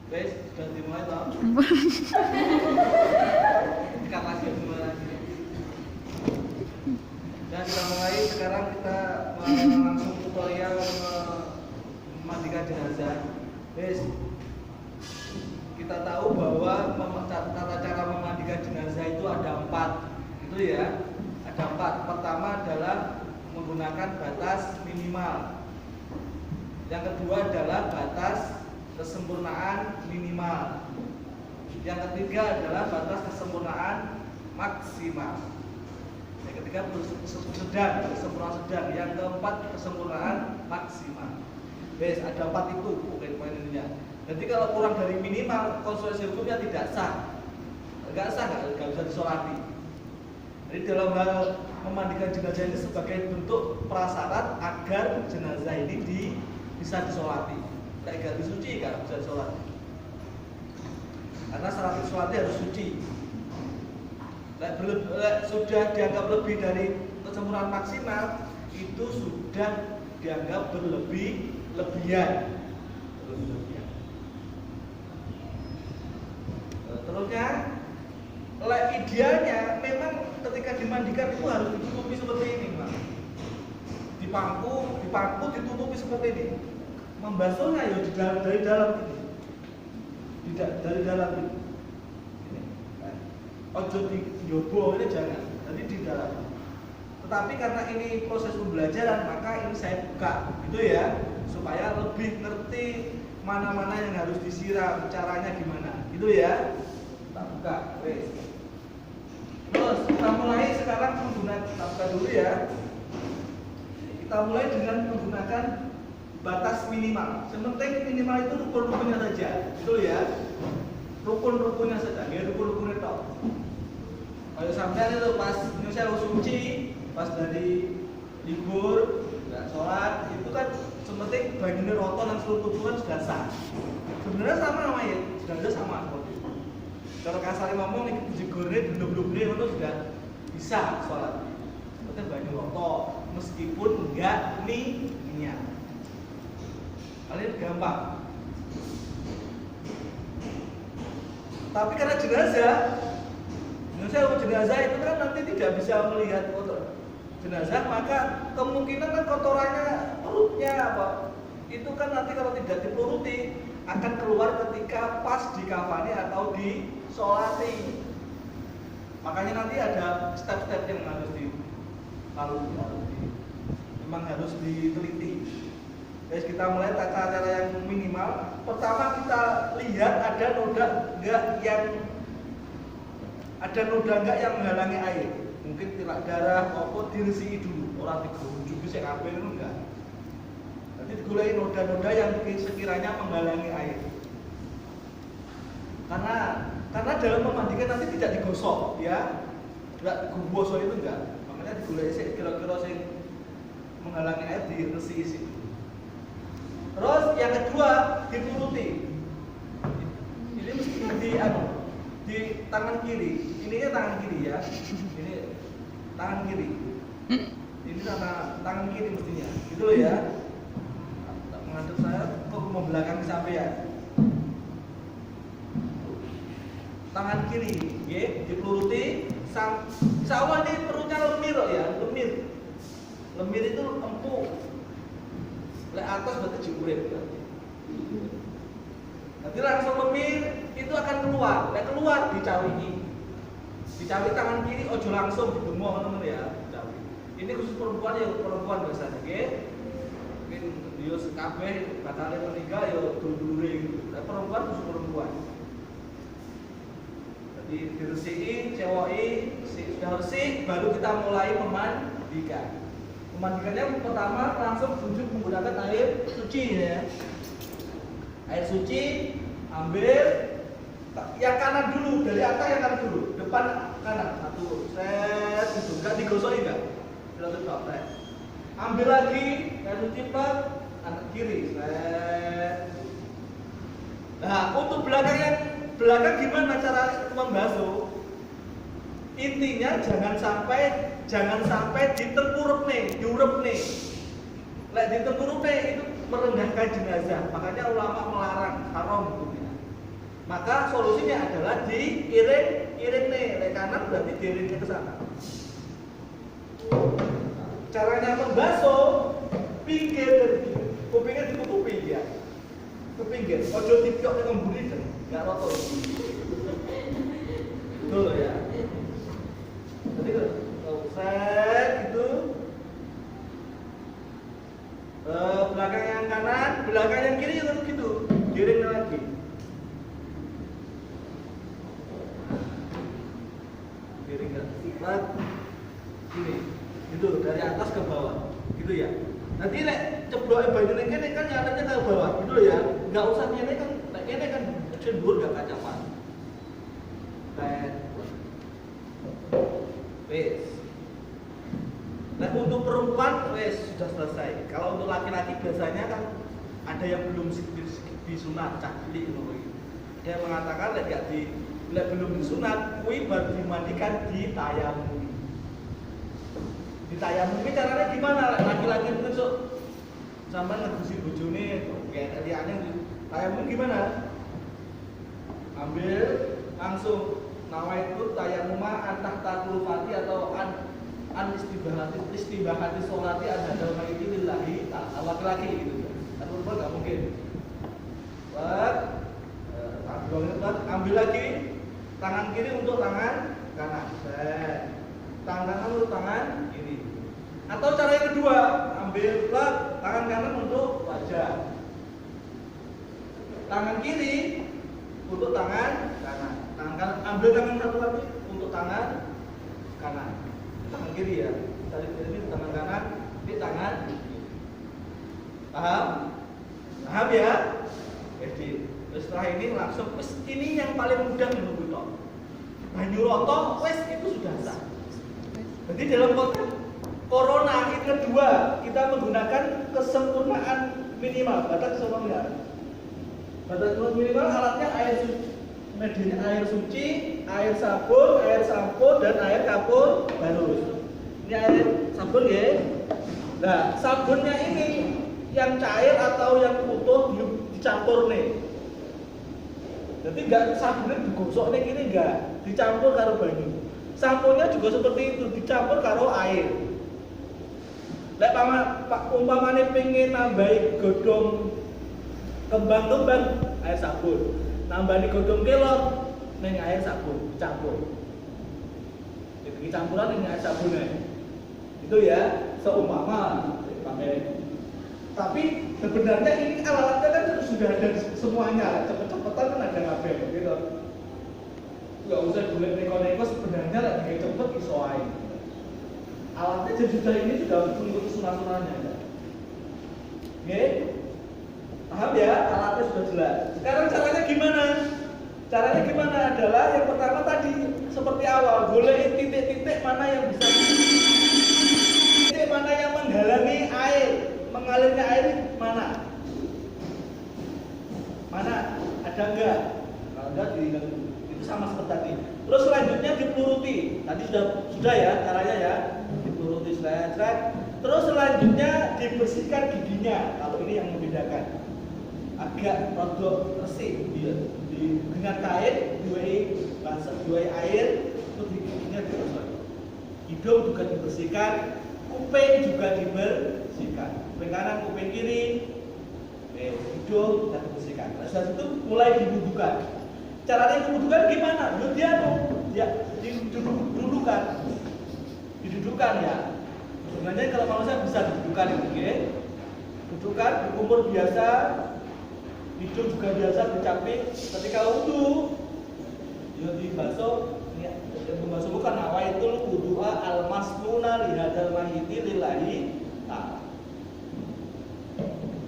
Guys, sudah dimulai toh? Dekat lagi, dimulai lagi. Dan kita mulai sekarang kita langsung tutorial memandikan jenazah. Guys, kita tahu bahwa tata cara memandikan jenazah itu ada 4, itu ya. Ada 4. Pertama adalah menggunakan batas minimal. Yang kedua adalah batas kesempurnaan minimal. Yang ketiga adalah batas kesempurnaan maksimal. Yang ketiga sedang, kesempurnaan sedang. Yang keempat kesempurnaan maksimal. Guys, ada 4 itu poin ininya. Jadi kalau kurang dari minimal, konsekuensi hukumnya tidak sah. Enggak sah, enggak bisa disolati. Jadi dalam hal memandikan jenazah ini sebagai bentuk prasyarat agar jenazah ini bisa disolati. Tidak ganti suci kan bisa disolati. Karena syarat disolati harus suci. Sudah dianggap lebih dari kesempurnaan maksimal, itu sudah dianggap berlebihan. Terusnya, idealnya memang ketika dimandikan itu harus ditutupi seperti ini, Pak. Dipangku ditutupi seperti ini. Membasuhnya ya dari dalam ini. Tidak dari dalam ini. Ojo di yobo ini jangan. Jadi di dalam. Tetapi karena ini proses pembelajaran, maka ini saya buka, gitu ya, supaya lebih ngerti mana-mana yang harus disiram, caranya gimana, gitu ya. Kita buka, wes. Terus kita mulai sekarang menggunakan, kita buka dulu ya. Kita mulai dengan menggunakan batas minimal. Sementing minimal itu rukun-rukunnya saja, gitu ya. Rukun-rukunnya saja, ya rukun-rukunnya itu. Kalau sampai itu pas Indonesia suci, pas dari libur, nggak sholat, itu kan sementing bagian roto dan seluruh tubuh kan sudah sah. Sebenarnya sama namanya, sudah sama seperti itu. Kalau kasar ngomong nih jegurnya belum itu sudah bisa sholat. Seperti bagian roto, meskipun enggak niat. Kalian gampang. Tapi karena jenazah itu kan nanti tidak bisa melihat kotor jenazah, maka kemungkinan kan kotorannya perutnya apa itu kan nanti kalau tidak dipeluruti akan keluar ketika pas dikafani atau disolati. Makanya nanti ada step-step yang harus memang harus diteliti. Guys, kita mulai tata cara yang minimal. Pertama kita lihat ada noda enggak yang menghalangi air. Mungkin tidak darah maupun diresiki dulu. Orang digunjuk bisa kabeh itu enggak. Nanti digulai noda-noda yang sekiranya menghalangi air. Karena dalam memandikan nanti tidak digosok, ya. Tidak digosok itu enggak. Makanya digulai kira-kira yang menghalangi air diresiki dulu. Terus yang kedua dituruti. Ini mesti di tangan kiri. Ininya tangan kiri ya. Ini tangan kiri. Ini tangan kiri mestinya. Gitu loh ya. Menghadap saya kok mau belakang sampean. Tangan kiri, ya, dipeluruti. Insya ini perutnya lemir ya, lemir. Lemir itu empuk. Lek atas berarti diurip. Nanti langsung lemir itu akan keluar. Lek keluar dicawi tangan kiri, ojo langsung digembok teman ya. Dicawi. Ini khusus perempuan ya, perempuan biasanya, oke? Mungkin dia kabeh batalnya meninggal ya dulu-dulu gitu. Lek perempuan khusus perempuan. Jadi diresiki, cewoki, sudah bersih, baru kita mulai memandikan. Memandikannya pertama langsung tunjuk menggunakan air suci ya. Air suci ambil yang kanan dulu, dari atas yang kanan dulu, depan kanan satu, set gitu, nggak digosokin nggak, tidak. Ambil lagi air suci kanan kiri, set. Nah untuk belakang gimana cara membasuh? Intinya jangan sampai diterpuruk nih, diurep nih. Lek diterpuruk nih itu merendahkan jenazah. Makanya ulama melarang, haram hukumnya. Maka solusinya adalah diiring nih, lek kanan berarti diiringnya ke sana. Caranya membasuh pinggir dari kupingnya ditutupi dia. Ke pinggir, ojo dipiok dengan buri dan enggak roto. Betul ya. Jadi kalau set gitu belakang yang kanan, belakang yang kiri juga gitu, giring lagi. Giring lagi, gini, gitu dari atas ke bawah, gitu ya. Nanti lek ceblok baju ini kan nyatanya ke bawah, gitu ya. Nggak usah ini kan cendur nggak kacapan. Wes. Nah untuk perempuan wes sudah selesai. Kalau untuk laki-laki biasanya kan ada yang belum disunat cakli gitu. Dia mengatakan lek belum disunat, kui baru dimandikan di tayamum. Di tayamum ini caranya gimana? Laki-laki itu sok sampai ngegusi bojone kayak liane tayamum gimana? Ambil langsung nawaitu tayamuma antah tatul fati atau an istibahati sholati ada dalam itu lillahi ta'ala laki-laki gitu ya. Kan perempuan nggak mungkin. Ambil lagi tangan kiri untuk tangan kanan. Tangan kanan untuk tangan kiri. Atau cara yang kedua, ambil tangan kanan untuk wajah. Tangan kiri untuk tangan kanan. Ambil tangan satu lagi untuk tangan kanan. Tangan kiri ya. Tadi ini tangan kanan, ini tangan kiri. Paham? Paham ya? Jadi setelah ini langsung ini yang paling mudah menunggu tok. Banyu roto wes itu sudah sah. Jadi dalam konteks corona itu kedua kita menggunakan kesempurnaan minimal batas kesempurnaan. Batas minimal alatnya air suci. Medianya air suci, air sabun, air sampo, dan air kapur barus. Ini air sabun ya. Nah, sabunnya ini yang cair atau yang utuh dicampur nih. Jadi enggak sabunnya digosok nih gini enggak, dicampur karo banyu. Samponya juga seperti itu, dicampur karo air. Lek umpamane pengen nambahi godhong kembang-kembang air sabun. Nambah di godhong kelor ning air sabun campur. Jadi campuran ning air sabunnya. Itu ya seumpama pakai. Tapi sebenarnya ini alatnya kan sudah ada semuanya. Cepet-cepetan kan ada kabel gitu. Enggak usah golek neko-neko sebenarnya lek gawe cepet iso ae. Alatnya jadi sudah ini sudah untuk sunah-sunahnya ya. Oke? Paham ya? Alatnya sudah jelas. Sekarang caranya gimana? Caranya gimana adalah yang pertama tadi seperti awal, boleh titik-titik mana yang bisa titik mana yang menghalangi air, mengalirnya air mana? Mana? Ada enggak? Kalau enggak itu sama seperti tadi. Terus selanjutnya dipeluruti. Tadi sudah ya caranya ya. Dipeluruti seret. Terus selanjutnya dibersihkan giginya. Kalau ini yang membedakan. Agak rodok resik dengan kain dua air terus giginya digosok. Hidung juga dibersihkan, kuping juga dibersihkan. Kuping kanan, kuping kiri, hidung juga dibersihkan. Nah, setelah itu mulai dibubuhkan. Caranya dibubuhkan gimana? Dia didudukan ya. Sebenarnya kalau manusia bisa didudukan ini, okay? Dudukan, dikumur biasa. Hidung juga biasa dicapik. Ketika wudu, dia dibasuh. Ya, membasuh bukan nawaitul wudu'a al-masnuna li hadzal mayyiti lillahi ta'ala.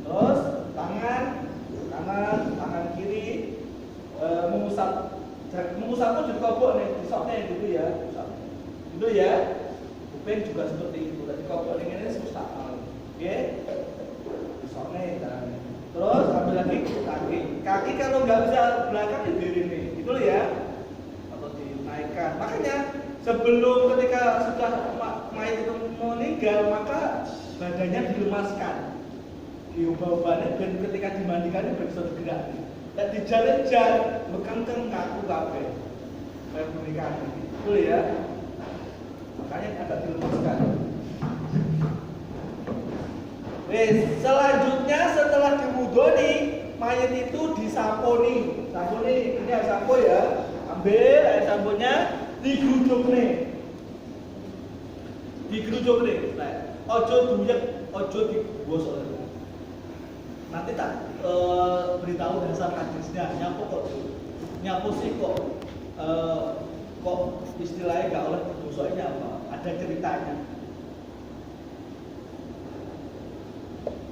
Terus tangan kiri mengusap pun juga kobok nih, disoknya gitu ya, itu ya. Kuping juga seperti itu. Tadi kobok ini susah. Oke, disoknya dan terus ambil lagi kaki kalau nggak bisa belakang ya diri nih gitu ya, atau dinaikkan. Makanya sebelum ketika sudah mayat itu meninggal maka badannya dilemaskan, diubah-ubahnya dan ketika dimandikannya bisa bergerak. Lek dijan-jan bekengkeng kaku kabeh. Kayak pernikahan ini. Betul ya? Makanya agak dilemaskan. Selanjutnya setelah dimudoni, mayat itu disaponi. Saponi, ini air sampo ya. Ambil air samponya, digeruduk nih. Ojo duyek, ojo digosok. Nanti tak beritahu dasar hadisnya. Nyapu sih kok istilahnya gak oleh digosoknya apa? Ada ceritanya.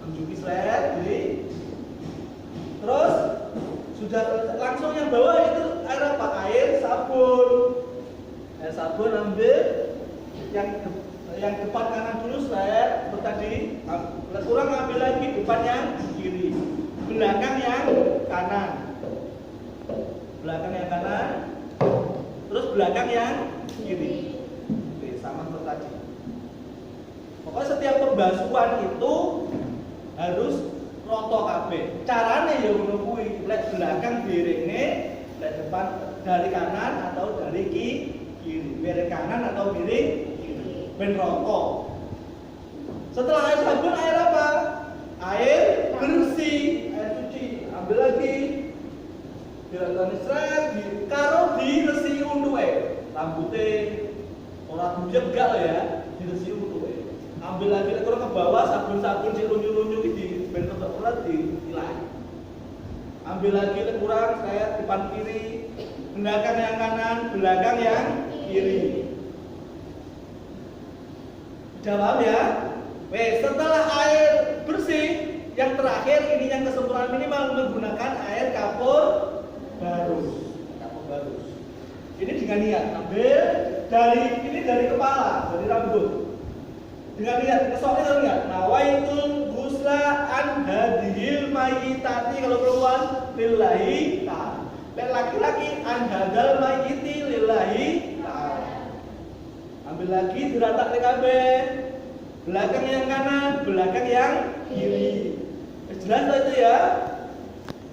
Kunjungi slide, jadi terus sudah langsung yang bawah itu air apa? Air sabun. Air sabun ambil yang depan kanan dulu slide, seperti tadi. Kurang ambil lagi depan yang kiri, belakang yang kanan, terus belakang yang kiri. Oke, sama seperti tadi. Pokoknya setiap pembasuhan itu harus roto kabeh. Carane ya ngono kuwi, lek belakang biringe, lek depan dari kanan atau dari kiri. Biring kanan atau biring kiri. Ben roto. Setelah air sabun, air apa? Air bersih, air cuci. Ambil lagi. Dilatoni sret, karo diresi untuke. Rambute ora bujek gak lho ya, diresi untuke. Ambil lagi kalau ke bawah sabun-sabun sing lunyu-lunyu iki ben tetep ora diilang. Ambil lagi kurang kayak depan kiri, belakang yang kanan, belakang yang kiri. Jawab ya. Setelah air bersih, yang terakhir ini yang kesempurnaan minimal menggunakan air kapur barus. Ini dengan niat ambil dari kepala, dari rambut. Dengan niat kesoalnya enggak? Nawaitul ghusla an hadhil mayyitati, kalau perempuan lillahi ta'ala. Dan laki-laki an hadal mayyiti lillahi ta'ala. Ambil lagi diratak kabeh. Belakang yang kanan, belakang yang kiri. Jelas itu ya.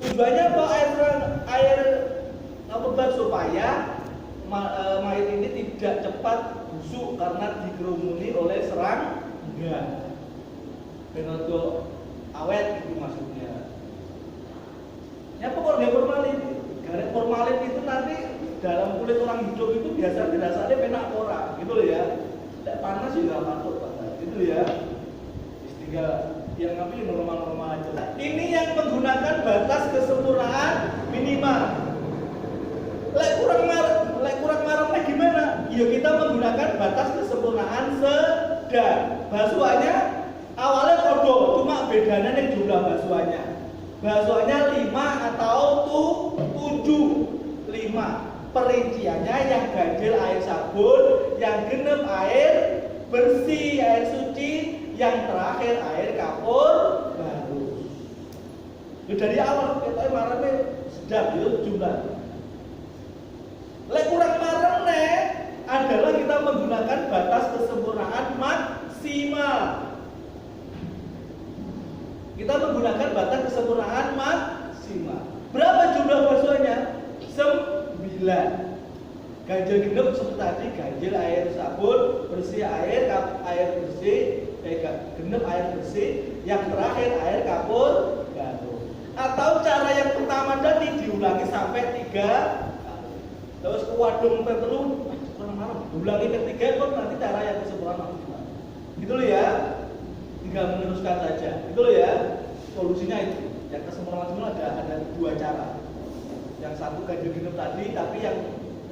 Tujuannya apa? Air supaya mayat ini tidak cepat busuk karena dikerumuni oleh serangga. Bentuk awet itu maksudnya. Ya pokoknya formalin. Garis formalin itu nanti dalam kulit orang hidup itu biasanya penak orang, gitu loh ya. Tidak panas juga patut. Itu ya, tinggal yang ngambil normal-normal aja. Ini yang menggunakan batas kesempurnaan minimal. Lek kurang maremnya gimana? Ya kita menggunakan batas kesempurnaan sedang. Basuhannya awalnya kodo, cuma bedanya nih jumlah basuhannya. Basuhannya 5 atau 7. 5. Perinciannya yang ganjil air sabun, yang genep air bersih, air suci, yang terakhir air kapur barus. Dari awal kita marane sedang jumlah. Lek kurang marane adalah kita menggunakan batas kesempurnaan maksimal. Kita menggunakan batas kesempurnaan maksimal. Berapa jumlah basuhannya? 9. Ganjil genep seperti tadi, ganjil air sabun, bersih air bersih, genep air bersih, yang terakhir air kapur barus. Atau cara yang pertama tadi diulangi sampai 3 kali. Terus ke wadung tertentu, diulangi ketiga kok nanti cara yang kesempurnaan maksimal. Gitu loh ya. Tinggal meneruskan saja. Gitu loh ya. Solusinya itu. Yang kesempurnaan maksimal ada 2 cara. Yang satu ganjil genep tadi, tapi yang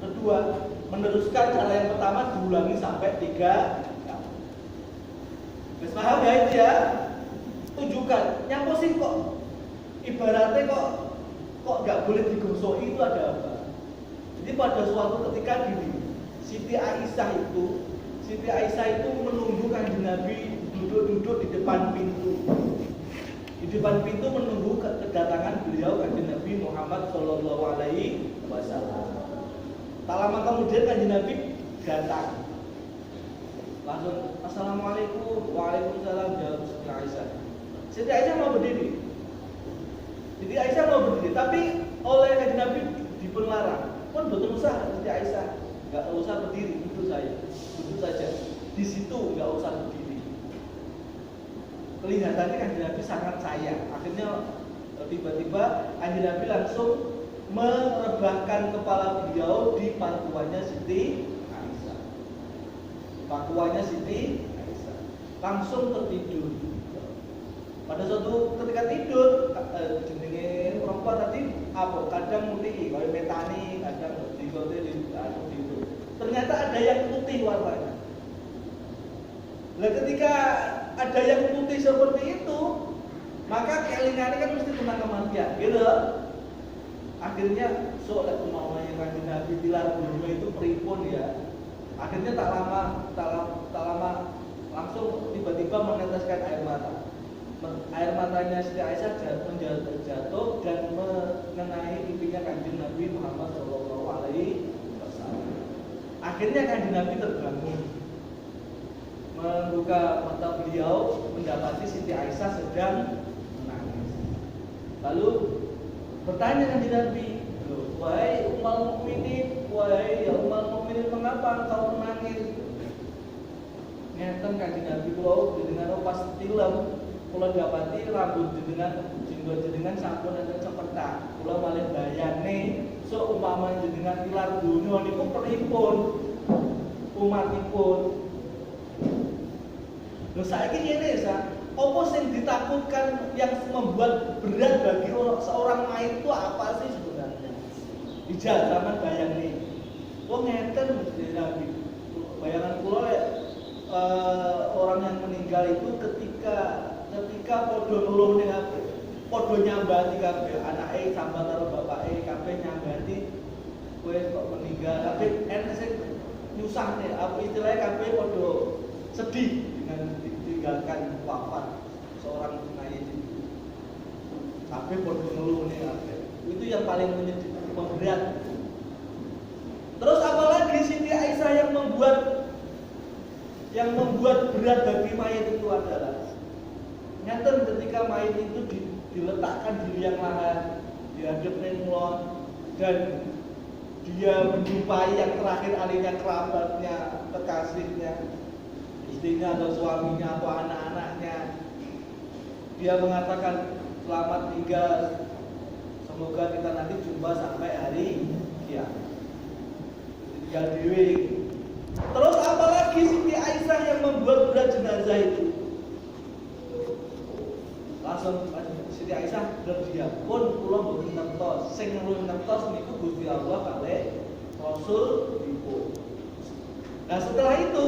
kedua, meneruskan cara yang pertama diulangi sampai 3 kali. Bisa paham ya itu ya? Tunjukkan, nyapu sih kok ibaratnya kok nggak boleh digosoki itu ada apa? Jadi pada suatu ketika gini, Siti Aisyah itu menunggu Kanjeng Nabi duduk di depan pintu. Di depan pintu menunggu kedatangan beliau Kanjeng Nabi Muhammad Shallallahu Alaihi Wasallam. Tak lama kemudian Kanjeng Nabi datang. Langsung Assalamualaikum, Waalaikumsalam, jawab Siti Aisyah. Siti Aisyah mau berdiri. Tapi oleh kanjeng Nabi dipun larang. Pun betul usah Siti Aisyah, nggak usah berdiri, duduk saja. Di situ nggak usah berdiri. Kelihatannya kanjeng Nabi sangat sayang. Akhirnya tiba-tiba kanjeng Nabi langsung merebahkan kepala beliau di pangkuannya Siti Aisyah. Langsung tertidur. Pada suatu ketika tidur, jenenge perempuan tadi apa? Kadang mutih, kalau metani, kadang tidur. Ternyata ada yang putih warnanya. Nah, ketika ada yang putih seperti itu, maka kelingannya kan mesti tentang kematian, gitu. Akhirnya soalnya kemauannya kanjeng Nabi bilang dunia itu pripun ya. Akhirnya tak lama langsung tiba-tiba meneteskan air mata. Air matanya Siti Aisyah jatuh dan mengenai pipinya kanjeng Nabi Muhammad SAW. Akhirnya kanjeng Nabi terbangun, membuka mata beliau, mendapati Siti Aisyah sedang menangis. Lalu bertanya kanjeng Nabi, wahai ummul mukminin, mengapa engkau menangis? Ngeten kanjeng Nabi kula dengan pas tilem kula dapati rambut jenggot jenengan sampun enten cepetak. Kula malih bayane sok umpama jenengan tilar donya niku pripun umatipun. Lho saiki ngene ya, apa sing ditakutkan yang membuat berat bagi seorang mayit itu apa sih sebenarnya? Ijazah zaman bayangane. Wong ngeten mesti Nabi. Bayangan kula orang yang meninggal itu ketika padha nuluh ning kabeh, padha nyambati kabeh, anake sambat karo bapake kabeh nyambati kowe kok meninggal, kabeh enek sing nyusahne, apa istilahnya kabeh padha sedih dengan ditinggalkan wafat seorang mayit itu. Kabeh padha nuluh ning kabeh. Itu yang paling menyedihkan, memberat. Terus apalagi Siti Aisyah yang membuat berat bagi mayit itu adalah nyata ketika mayit itu diletakkan di liang lahat, dihadap ning mulon, dan dia menjumpai yang terakhir alinya kerabatnya, kekasihnya, istrinya atau suaminya atau anak-anaknya. Dia mengatakan selamat tinggal, semoga kita nanti jumpa sampai hari kiamat. Tinggal dewe. Terus apalagi Siti Aisyah yang membuat berat jenazah itu? Langsung Siti Aisyah berdiam pun kula mboten ngertos. Sing ngertos niku Gusti Allah kalih Rasul dipun. Nah, setelah itu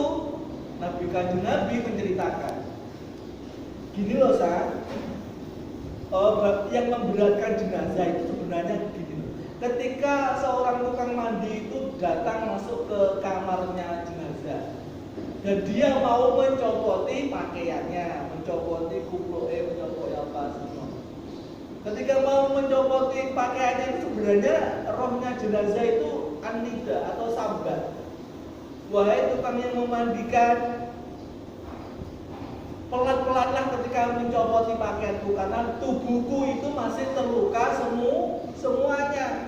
Kanjeng Nabi menceritakan gini loh yang memberatkan jenazah itu sebenarnya gini. Ketika seorang tukang mandi itu datang masuk ke kamarnya jenazah dan dia mau mencopoti pakaiannya, mencopoti kupluke, mencopoti apa semua. Ketika mau mencopoti pakaiannya itu sebenarnya rohnya jenazah itu anida atau sambat. Wahai tukang yang memandikan, pelan-pelanlah ketika mencopoti pakaianku karena tubuhku itu masih terluka semuanya.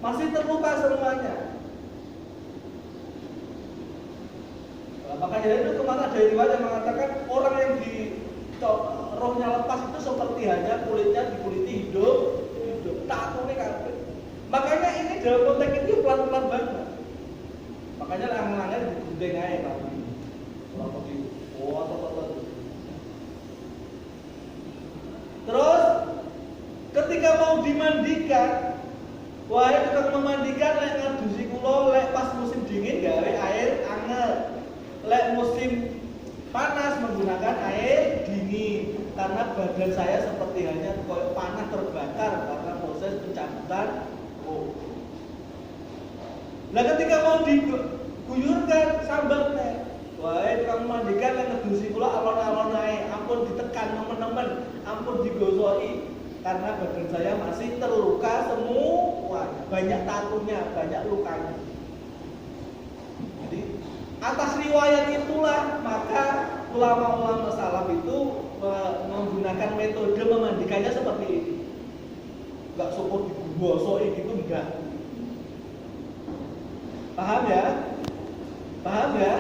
Masih terluka semuanya. Makanya itu kemana ada riwayat yang mengatakan orang yang rohnya lepas itu seperti hanya kulitnya dikuliti hidup takune kabeh. Makanya ini dalam konteks ini pelan-pelan banget. Makanya lang-langnya digunting aja tapi kalau di terus ketika mau dimandikan, wahai tukang memandikan lek ngadusi kula lek pas musim dingin gawe air anget. Lek musim panas menggunakan air dingin karena badan saya seperti hanya koyo panah terbakar karena proses pencabutan roh. Nah ketika mau diguyurkan sambat nek, wahai tukang mandikan lek ngedusi kula alon-alon ae, ampun ditekan nemen-nemen, ampun digosoki karena badan saya masih terluka semua, banyak tatunya, banyak lukanya. Atas riwayat itulah maka ulama-ulama salaf itu menggunakan metode memandikannya seperti ini. nggak syukur digosoi gitu enggak. Paham ya? Paham ya?